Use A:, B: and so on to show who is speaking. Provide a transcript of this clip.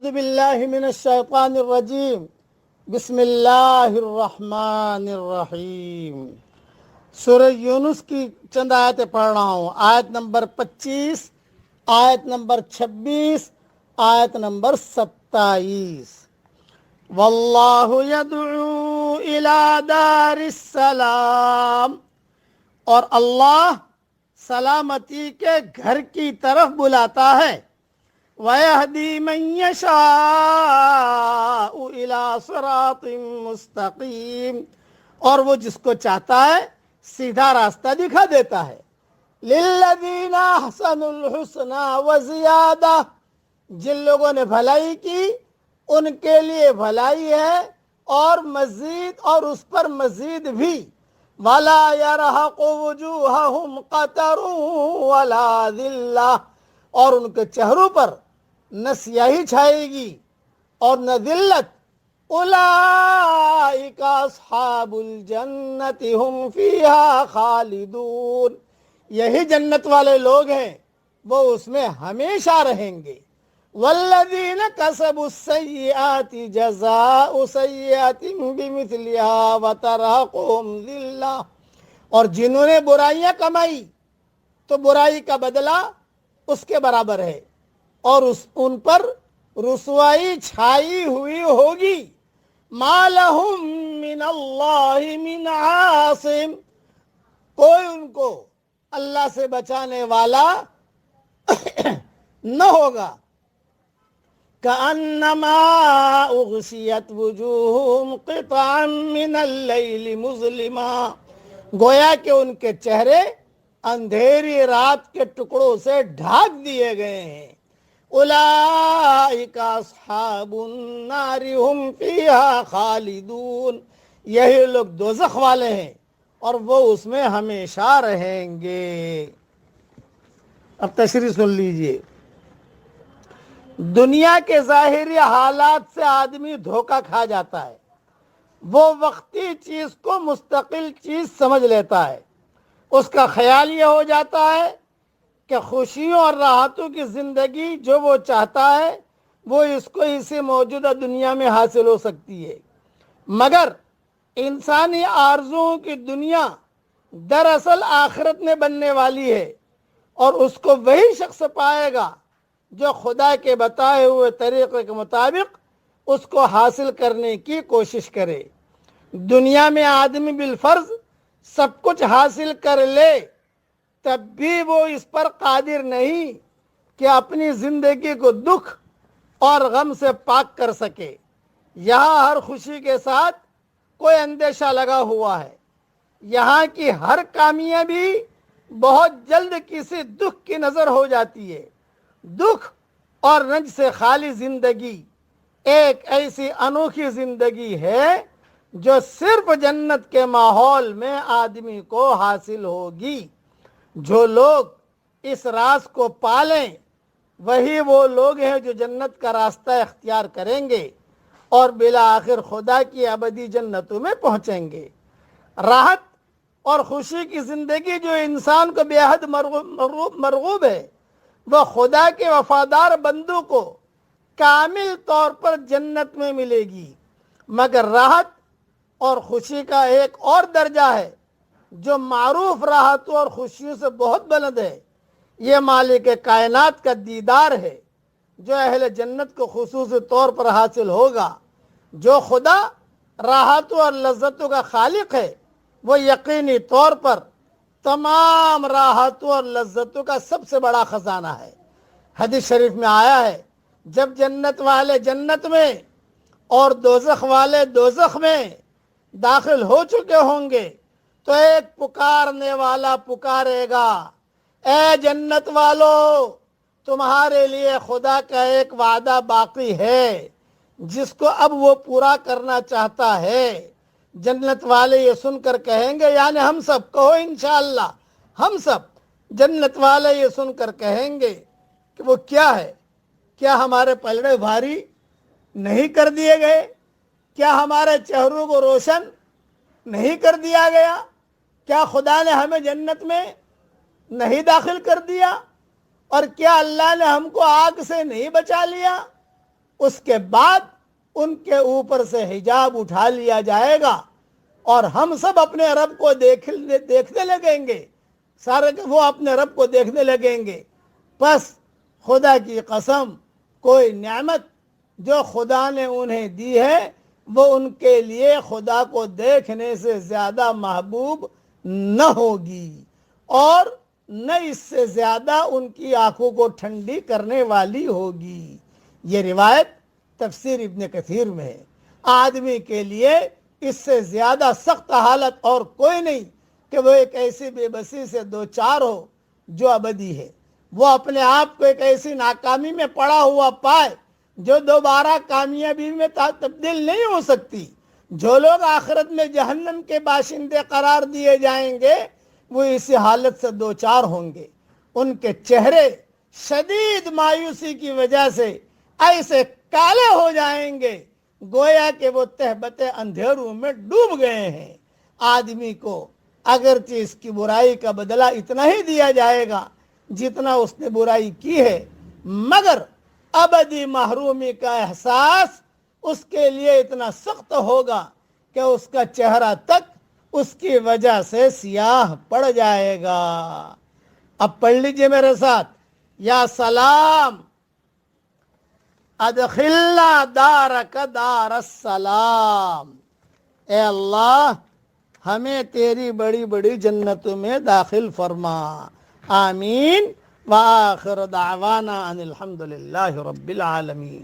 A: اعوذ باللہ من الشیطان الرجیم بسم اللہ الرحمن الرحیم۔ سورہ یونس کی چند آیتیں پڑھ رہا ہوں۔ آیت نمبر 25، آیت نمبر 26، آیت نمبر 27۔ واللہ یدعو الی دار السلام، اور اللہ سلامتی کے گھر کی طرف بلاتا ہے۔ وَيَهْدِي مَن يَشَاءُ إِلَى صِرَاطٍ مُسْتَقِيمٍ، اور وہ جس کو چاہتا ہے سیدھا راستہ دکھا دیتا ہے۔ لِلَّذِينَ أَحْسَنُوا الْحُسْنَى وَزِيَادَةٌ، جن لوگوں نے بھلائی کی ان کے لیے بھلائی ہے اور مزید، اور اس پر مزید بھی۔ وَلَا يَرْهَقُ وُجُوهَهُمْ قَتَرٌ وَلَا ذِلَّةٌ، اور ان کے چہروں پر نہ سیاہی چھائے گی اور نہ ذلت۔ اولئک اصحاب الجنت ہم فیہا خالدون، یہی جنت والے لوگ ہیں، وہ اس میں ہمیشہ رہیں گے۔ والذین کسبوا السیئات جزاء سیئۃ بمثلہا وترہقہم ذلہ، اور جنہوں نے برائیاں کمائی تو برائی کا بدلہ اس کے برابر ہے، اور ان پر رسوائی چھائی ہوئی ہوگی۔ ما لہم من اللہ من عاصم، کوئی ان کو اللہ سے بچانے والا نہ ہوگا۔ کأنما اغشیت وجوہہم قطعا من اللیل مظلما، گویا کہ ان کے چہرے اندھیری رات کے ٹکڑوں سے ڈھانک دیے گئے ہیں۔ اولئک اصحاب النار ہم فیہا خالدون، یہی لوگ دوزخ والے ہیں اور وہ اس میں ہمیشہ رہیں گے۔ اب تشریح سن لیجئے۔ دنیا کے ظاہری حالات سے آدمی دھوکہ کھا جاتا ہے، وہ وقتی چیز کو مستقل چیز سمجھ لیتا ہے۔ اس کا خیال یہ ہو جاتا ہے کہ خوشیوں اور راحتوں کی زندگی جو وہ چاہتا ہے وہ اس کو اسی موجودہ دنیا میں حاصل ہو سکتی ہے، مگر انسانی آرزوؤں کی دنیا دراصل آخرت میں بننے والی ہے، اور اس کو وہی شخص پائے گا جو خدا کے بتائے ہوئے طریقے کے مطابق اس کو حاصل کرنے کی کوشش کرے۔ دنیا میں آدمی بالفرض سب کچھ حاصل کر لے، تب بھی وہ اس پر قادر نہیں کہ اپنی زندگی کو دکھ اور غم سے پاک کر سکے۔ یہاں ہر خوشی کے ساتھ کوئی اندیشہ لگا ہوا ہے، یہاں کی ہر کامیابی بہت جلد کسی دکھ کی نظر ہو جاتی ہے۔ دکھ اور رنج سے خالی زندگی ایک ایسی انوکھی زندگی ہے جو صرف جنت کے ماحول میں آدمی کو حاصل ہوگی۔ جو لوگ اس راز کو پالیں وہی وہ لوگ ہیں جو جنت کا راستہ اختیار کریں گے اور بالآخر خدا کی ابدی جنتوں میں پہنچیں گے۔ راحت اور خوشی کی زندگی جو انسان کو بے حد مرغوب ہے، وہ خدا کے وفادار بندوں کو کامل طور پر جنت میں ملے گی، مگر راحت اور خوشی کا ایک اور درجہ ہے جو معروف راحتوں اور خوشیوں سے بہت بلند ہے۔ یہ مالک کائنات کا دیدار ہے جو اہل جنت کو خصوصی طور پر حاصل ہوگا۔ جو خدا راحتوں اور لذتوں کا خالق ہے وہ یقینی طور پر تمام راحتوں اور لذتوں کا سب سے بڑا خزانہ ہے۔ حدیث شریف میں آیا ہے، جب جنت والے جنت میں اور دوزخ والے دوزخ میں داخل ہو چکے ہوں گے تو ایک پکارنے والا پکارے گا، اے جنت والو، تمہارے لیے خدا کا ایک وعدہ باقی ہے جس کو اب وہ پورا کرنا چاہتا ہے۔ جنت والے یہ سن کر کہیں گے، یعنی ہم سب، کہو انشاءاللہ ہم سب، جنت والے یہ سن کر کہیں گے کہ وہ کیا ہے؟ کیا ہمارے پلڑے بھاری نہیں کر دیے گئے؟ کیا ہمارے چہروں کو روشن نہیں کر دیا گیا؟ کیا خدا نے ہمیں جنت میں نہیں داخل کر دیا؟ اور کیا اللہ نے ہم کو آگ سے نہیں بچا لیا؟ اس کے بعد ان کے اوپر سے حجاب اٹھا لیا جائے گا اور ہم سب اپنے رب کو دیکھنے لگیں گے، سارے وہ اپنے رب کو دیکھنے لگیں گے۔ پس خدا کی قسم کوئی نعمت جو خدا نے انہیں دی ہے وہ ان کے لیے خدا کو دیکھنے سے زیادہ محبوب نہ ہوگی اور نہ اس سے زیادہ ان کی آنکھوں کو ٹھنڈی کرنے والی ہوگی۔ یہ روایت تفسیر ابن کثیر میں ہے۔ آدمی کے لیے اس سے زیادہ سخت حالت اور کوئی نہیں کہ وہ ایک ایسی بے بسی سے دوچار ہو جو ابدی ہے، وہ اپنے آپ کو ایک ایسی ناکامی میں پڑا ہوا پائے جو دوبارہ کامیابی میں تبدیل نہیں ہو سکتی۔ جو لوگ آخرت میں جہنم کے باشندے قرار دیے جائیں گے وہ اسی حالت سے دوچار ہوں گے۔ ان کے چہرے شدید مایوسی کی وجہ سے ایسے کالے ہو جائیں گے گویا کہ وہ تہبتے اندھیروں میں ڈوب گئے ہیں۔ آدمی کو اگرچہ اس کی برائی کا بدلہ اتنا ہی دیا جائے گا جتنا اس نے برائی کی ہے، مگر ابدی محرومی کا احساس اس کے لیے اتنا سخت ہوگا کہ اس کا چہرہ تک اس کی وجہ سے سیاہ پڑ جائے گا۔ اب پڑھ لیجئے میرے ساتھ، یا سلام ادخلنا دارک دار السلام، اے اللہ ہمیں تیری بڑی بڑی جنتوں میں داخل فرما، آمین۔ وآخر دعوانا ان الحمد للہ رب العالمین۔